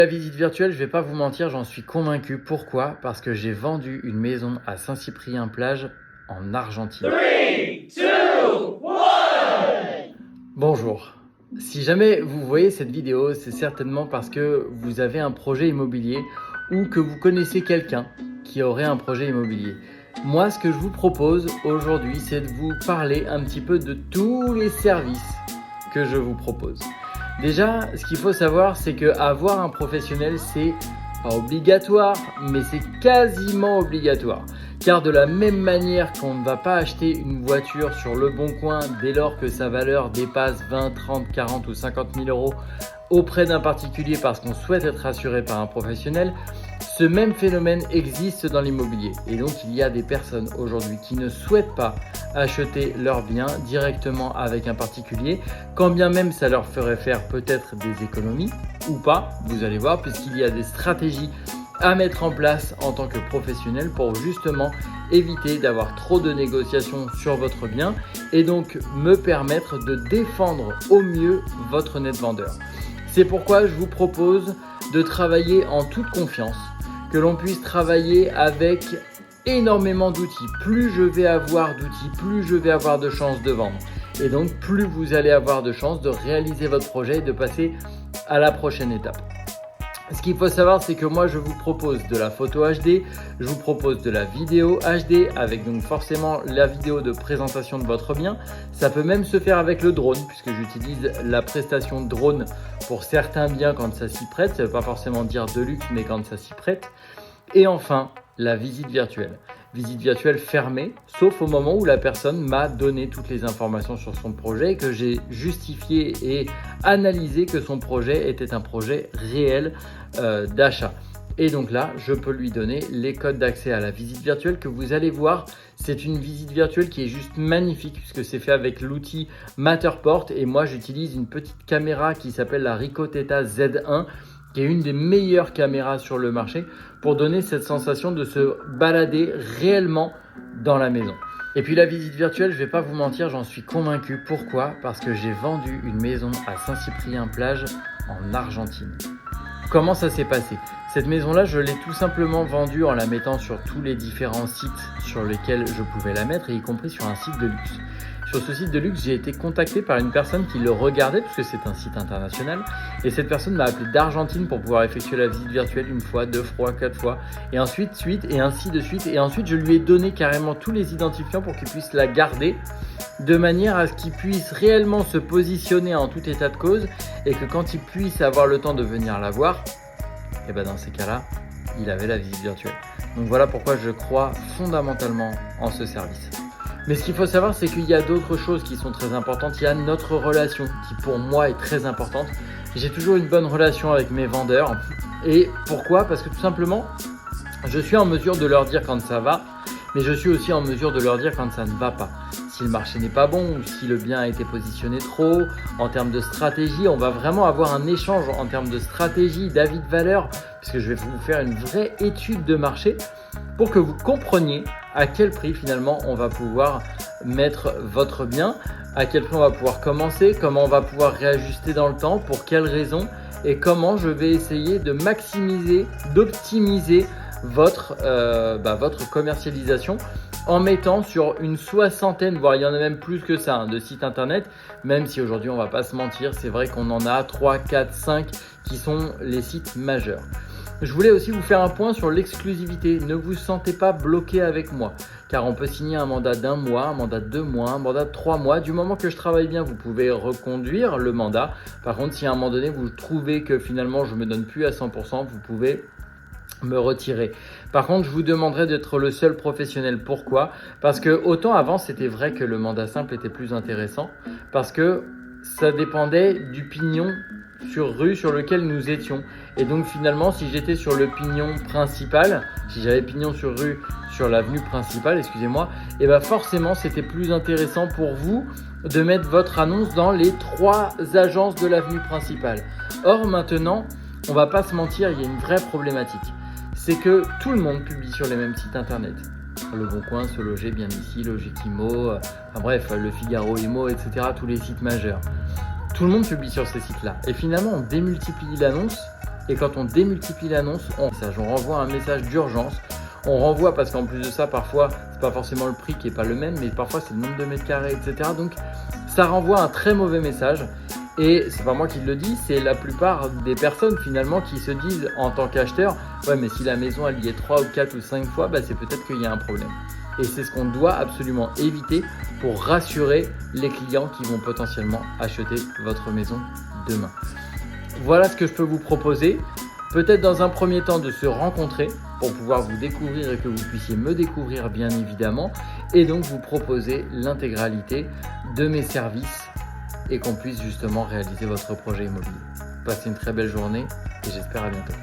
La visite virtuelle, je vais pas vous mentir, j'en suis convaincu. Pourquoi? Parce que j'ai vendu une maison à Saint-Cyprien-Plage en Argentine. 3, 2, 1. Bonjour. Si jamais vous voyez cette vidéo, c'est certainement parce que vous avez un projet immobilier ou que vous connaissez quelqu'un qui aurait un projet immobilier. Moi, ce que je vous propose aujourd'hui, c'est de vous parler un petit peu de tous les services que je vous propose. Déjà, ce qu'il faut savoir, c'est qu'avoir un professionnel, c'est pas obligatoire, mais c'est quasiment obligatoire. Car de la même manière qu'on ne va pas acheter une voiture sur le bon coin dès lors que sa valeur dépasse 20, 30, 40 ou 50 000 euros auprès d'un particulier parce qu'on souhaite être assuré par un professionnel, ce même phénomène existe dans l'immobilier. Et donc il y a des personnes aujourd'hui qui ne souhaitent pas acheter leurs biens directement avec un particulier, quand bien même ça leur ferait faire peut-être des économies ou pas, vous allez voir, puisqu'il y a des stratégies à mettre en place en tant que professionnel pour justement éviter d'avoir trop de négociations sur votre bien et donc me permettre de défendre au mieux votre net vendeur. C'est pourquoi je vous propose de travailler en toute confiance, que l'on puisse travailler avec énormément d'outils. Plus je vais avoir d'outils, plus je vais avoir de chances de vendre. Et donc plus vous allez avoir de chances de réaliser votre projet et de passer à la prochaine étape. Ce qu'il faut savoir, c'est que moi je vous propose de la photo HD, je vous propose de la vidéo HD avec donc forcément la vidéo de présentation de votre bien. Ça peut même se faire avec le drone puisque j'utilise la prestation de drone pour certains biens quand ça s'y prête. Ça ne veut pas forcément dire de luxe, mais quand ça s'y prête. Et enfin, la visite virtuelle. Visite virtuelle fermée, sauf au moment où la personne m'a donné toutes les informations sur son projet et que j'ai justifié et analysé que son projet était un projet réel d'achat. Et donc là, je peux lui donner les codes d'accès à la visite virtuelle que vous allez voir. C'est une visite virtuelle qui est juste magnifique puisque c'est fait avec l'outil Matterport et moi j'utilise une petite caméra qui s'appelle la Ricoh Theta Z1 qui est une des meilleures caméras sur le marché pour donner cette sensation de se balader réellement dans la maison. Et puis la visite virtuelle, je vais pas vous mentir, j'en suis convaincu. Pourquoi? Parce que j'ai vendu une maison à Saint-Cyprien-Plage en Argentine. Comment ça s'est passé? Cette maison-là, je l'ai tout simplement vendue en la mettant sur tous les différents sites sur lesquels je pouvais la mettre, et y compris sur un site de luxe. Sur ce site de luxe, j'ai été contacté par une personne qui le regardait, puisque c'est un site international, et cette personne m'a appelé d'Argentine pour pouvoir effectuer la visite virtuelle une fois, deux fois, quatre fois, et ensuite, et ainsi de suite. Et ensuite, je lui ai donné carrément tous les identifiants pour qu'il puisse la garder, de manière à ce qu'il puisse réellement se positionner en tout état de cause, et que quand il puisse avoir le temps de venir la voir, et ben dans ces cas-là, il avait la visite virtuelle. Donc voilà pourquoi je crois fondamentalement en ce service. Mais ce qu'il faut savoir, c'est qu'il y a d'autres choses qui sont très importantes. Il y a notre relation qui pour moi est très importante. J'ai toujours une bonne relation avec mes vendeurs. Et pourquoi? Parce que tout simplement, je suis en mesure de leur dire quand ça va, mais je suis aussi en mesure de leur dire quand ça ne va pas. Si le marché n'est pas bon ou si le bien a été positionné trop haut, en termes de stratégie, on va vraiment avoir un échange en termes de stratégie, d'avis de valeur, puisque je vais vous faire une vraie étude de marché pour que vous compreniez à quel prix finalement on va pouvoir mettre votre bien, à quel prix on va pouvoir commencer, comment on va pouvoir réajuster dans le temps, pour quelles raisons et comment je vais essayer de maximiser, d'optimiser votre commercialisation en mettant sur une soixantaine, voire il y en a même plus que ça, de sites internet, même si aujourd'hui on va pas se mentir, c'est vrai qu'on en a 3, 4, 5 qui sont les sites majeurs. Je voulais aussi vous faire un point sur l'exclusivité. Ne vous sentez pas bloqué avec moi, car on peut signer un mandat d'1 mois, un mandat de 2 mois, un mandat de 3 mois. Du moment que je travaille bien, vous pouvez reconduire le mandat. Par contre, si à un moment donné, vous trouvez que finalement je ne me donne plus à 100%, vous pouvez me retirer. Par contre, je vous demanderai d'être le seul professionnel. Pourquoi? Parce que autant avant, c'était vrai que le mandat simple était plus intéressant, parce que ça dépendait du pignon sur rue sur lequel nous étions. Et donc finalement, si j'étais sur le pignon principal, si j'avais pignon sur rue sur l'avenue principale, excusez-moi, et ben forcément c'était plus intéressant pour vous de mettre votre annonce dans les 3 agences de l'avenue principale. Or maintenant, on va pas se mentir, il y a une vraie problématique. C'est que tout le monde publie sur les mêmes sites internet. Le Bon Coin, Se Loger, Bien Ici, Logic-Imo, bref, Le Figaro Imo, etc. Tous les sites majeurs. Tout le monde publie sur ces sites-là. Et finalement, on démultiplie l'annonce Et quand on démultiplie l'annonce, on renvoie un message d'urgence. On renvoie parce qu'en plus de ça, parfois, c'est pas forcément le prix qui est pas le même, mais parfois c'est le nombre de mètres carrés, etc. Donc ça renvoie un très mauvais message. Et c'est pas moi qui le dis, c'est la plupart des personnes finalement qui se disent en tant qu'acheteur, ouais mais si la maison elle y est 3 ou 4 ou 5 fois, c'est peut-être qu'il y a un problème. Et c'est ce qu'on doit absolument éviter pour rassurer les clients qui vont potentiellement acheter votre maison demain. Voilà ce que je peux vous proposer. Peut-être dans un premier temps de se rencontrer pour pouvoir vous découvrir et que vous puissiez me découvrir bien évidemment. Et donc vous proposer l'intégralité de mes services et qu'on puisse justement réaliser votre projet immobilier. Passez une très belle journée et j'espère à bientôt.